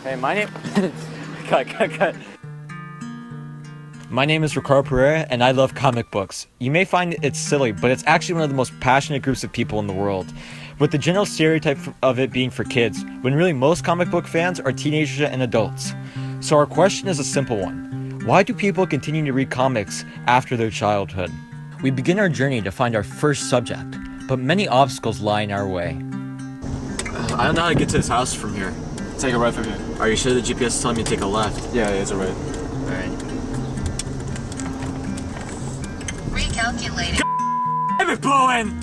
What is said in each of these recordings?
Hey, my name. cut. My name is Ricardo Pereira, and I love comic books. You may find it silly, but it's actually one of the most passionate groups of people in the world. With the general stereotype of it being for kids, when really most comic book fans are teenagers and adults. So our question is a simple one. Why do people continue to read comics after their childhood? We begin our journey to find our first subject, but many obstacles lie in our way. I don't know how to get to this house from here. Take a right from here. Are you sure the GPS is telling me to take a left? Yeah, it's a right. Alright. Recalculating. I've been blowing!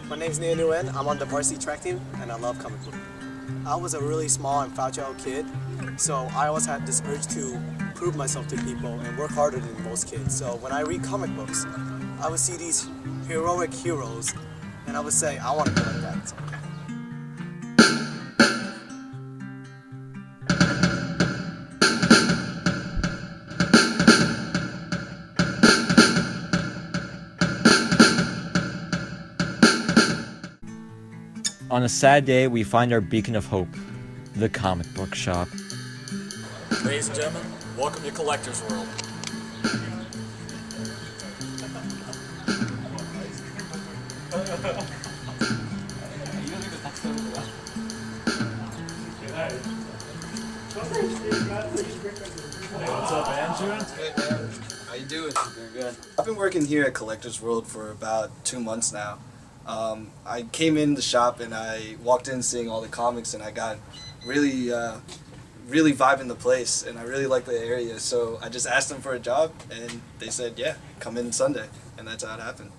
My name's Nia Nguyen. I'm on the varsity track team, and I love comic book. I was a really small and fragile kid, so I always had this urge to prove myself to people and work harder than most kids. So when I read comic books, I would see these heroic heroes, and I would say, I want to be like that. So, On a sad day, we find our beacon of hope, the comic book shop. Ladies and gentlemen, welcome to Collector's World. What's up, Andrew? Hey man, how you doing? Doing good. I've been working here at Collector's World for about 2 months now. I came in the shop and I walked in seeing all the comics and I got really, really vibing the place and I really like the area. So I just asked them for a job and they said, yeah, come in Sunday. And that's how it happened.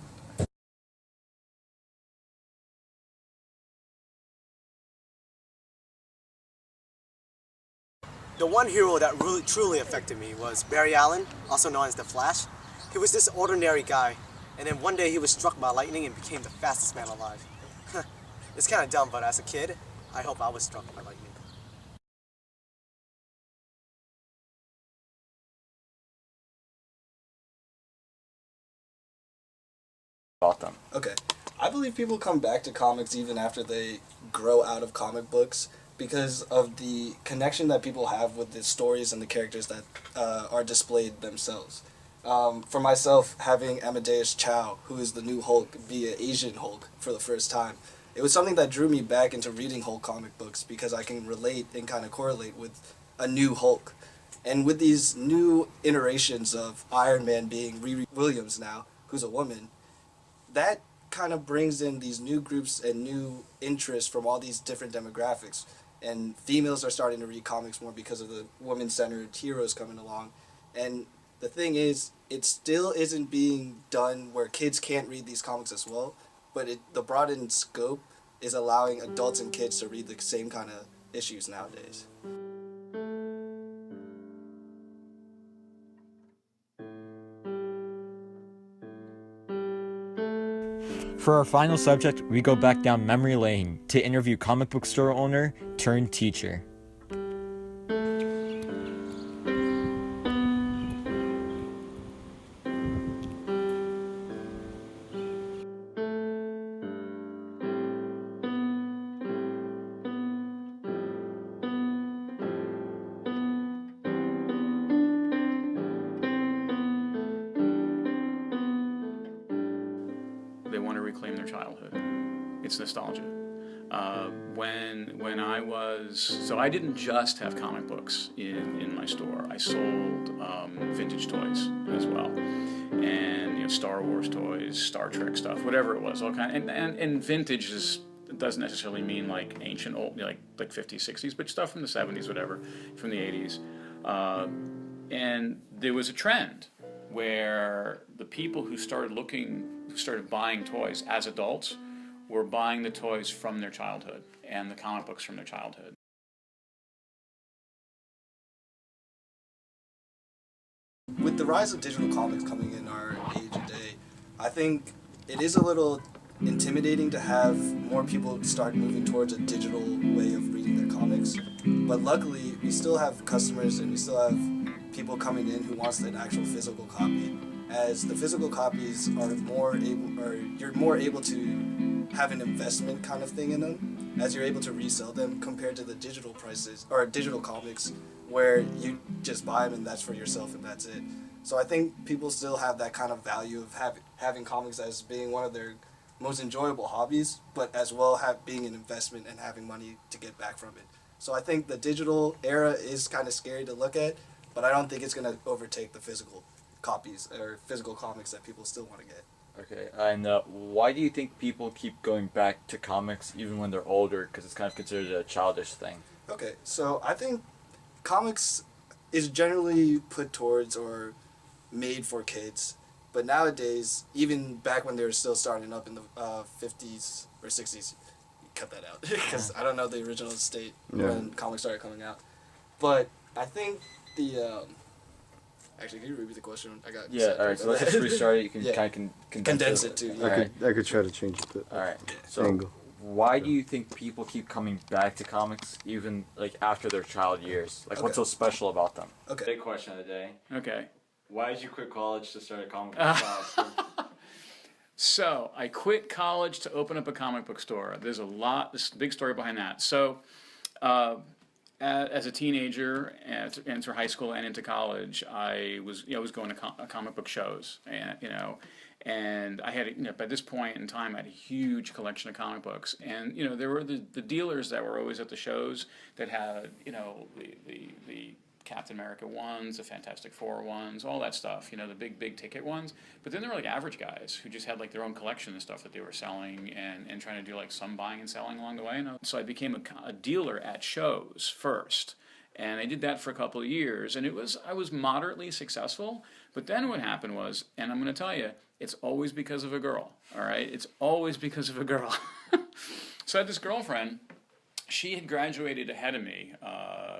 the one hero that really truly affected me was Barry Allen, also known as the Flash. He was this ordinary guy, and then one day he was struck by lightning and became the fastest man alive. It's kind of dumb, but as a kid, I hope I was struck by lightning. Gotham. Okay. I believe people come back to comics even after they grow out of comic books because of the connection that people have with the stories and the characters that are displayed themselves. For myself, having Amadeus Cho, who is the new Hulk, be an Asian Hulk for the first time, it was something that drew me back into reading Hulk comic books because I can relate and kind of correlate with a new Hulk. And with these new iterations of Iron Man being Riri Williams now, who's a woman, that kind of brings in these new groups and new interests from all these different demographics. And females are starting to read comics more because of the women-centered heroes coming along. And the thing is, it still isn't being done where kids can't read these comics as well, but the broadened scope is allowing adults and kids to read the same kind of issues nowadays. For our final subject, we go back down memory lane to interview comic book store owner turned teacher. They want to reclaim their childhood. It's nostalgia. When I was, so I didn't just have comic books in my store. I sold vintage toys as well, and Star Wars toys, Star Trek stuff, whatever it was, all kind. And vintage doesn't necessarily mean like ancient old, like 50s, 60s, but stuff from the 70s, whatever, from the 80s. And there was a trend where the people who started buying toys as adults were buying the toys from their childhood and the comic books from their childhood. With the rise of digital comics coming in our age and day, I think it is a little intimidating to have more people start moving towards a digital way of reading their comics. But luckily, we still have customers and we still have people coming in who wants an actual physical copy, as the physical copies are more able, or you're more able to have an investment kind of thing in them. as you're able to resell them compared to the digital prices or digital comics where you just buy them and that's for yourself and that's it. So I think people still have that kind of value of having comics as being one of their most enjoyable hobbies, but as well being an investment and having money to get back from it. So I think the digital era is kind of scary to look at, but I don't think it's going to overtake the physical copies or physical comics that people still want to get. Okay, and why do you think people keep going back to comics even when they're older? Because it's kind of considered a childish thing. Okay, so I think comics is generally put towards or made for kids, but nowadays, even back when they were still starting up in the 50s or 60s, cut that out because I don't know the original state when comics started coming out. But I think the actually, can you repeat the question? I got all right. So let's just restart it. You can kind of condense it too. Yeah. I could try to change it. All right. So Angle. why do you think people keep coming back to comics even like after their child years? Like, what's so special about them? Okay. Big question of the day. Okay. Why did you quit college to start a comic book shop? So I quit college to open up a comic book store. There's a big story behind that. So as a teenager, and through high school and into college, I was going to comic book shows, and I had, by this point in time, I had a huge collection of comic books, and there were the dealers that were always at the shows that had the Captain America ones, the Fantastic Four ones, all that stuff, the big ticket ones. But then there were like average guys who just had like their own collection of stuff that they were selling and trying to do like some buying and selling along the way. So I became a dealer at shows first. And I did that for a couple of years, and I was moderately successful. But then what happened was, and I'm going to tell you, it's always because of a girl, all right? It's always because of a girl. So I had this girlfriend. She had graduated ahead of me.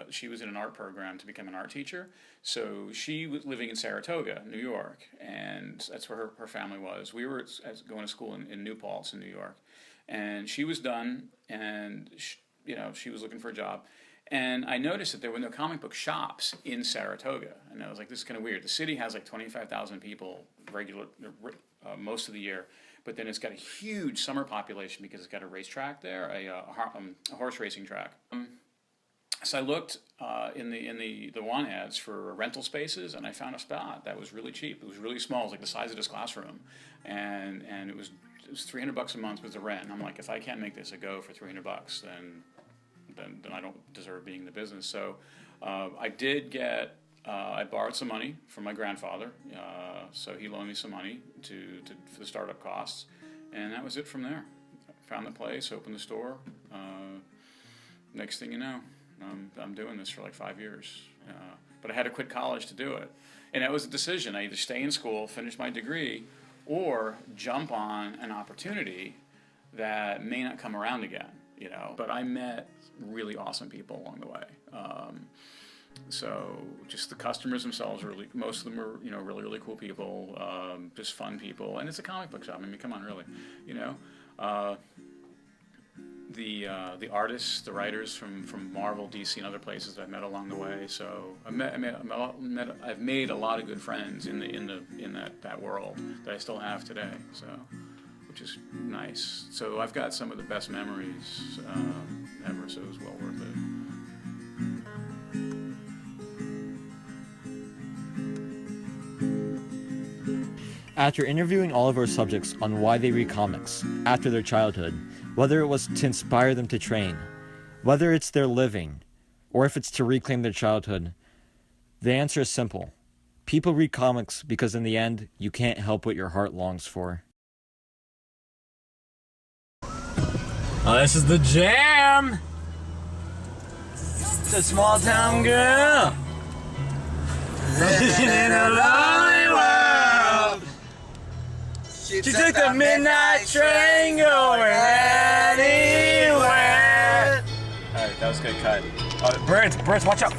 She was in an art program to become an art teacher. So she was living in Saratoga, New York, and that's where her family was. We were going to school in New Paltz in New York. And she was done, and she was looking for a job. And I noticed that there were no comic book shops in Saratoga. And I was like, this is kind of weird. The city has like 25,000 people most of the year. But then it's got a huge summer population because it's got a racetrack there, a horse racing track. So I looked in the want ads for rental spaces, and I found a spot that was really cheap. It was really small. It was like the size of this classroom, and it was $300 a month was the rent. And I'm like, if I can't make this a go for $300, then I don't deserve being in the business. So I did get. I borrowed some money from my grandfather, so he loaned me some money for the startup costs, and that was it from there. Found the place, opened the store. Next thing you know, I'm doing this for like 5 years. But I had to quit college to do it, and that was a decision. I either stay in school, finish my degree, or jump on an opportunity that may not come around again. But I met really awesome people along the way. So just the customers themselves most of them were, really cool people, just fun people, and it's a comic book shop. I mean, come on, really, the artists, the writers from Marvel, DC, and other places that I've met along the way. So I've made a lot of good friends in that world that I still have today. So, which is nice. So I've got some of the best memories ever. So it was well worth it. After interviewing all of our subjects on why they read comics after their childhood, whether it was to inspire them to train, whether it's their living, or if it's to reclaim their childhood, the answer is simple. People read comics because in the end, you can't help what your heart longs for. Oh, this is the jam! It's a small town girl living in a lonely world. She took the midnight train going anywhere. Alright, that was good cut. Birds, watch out!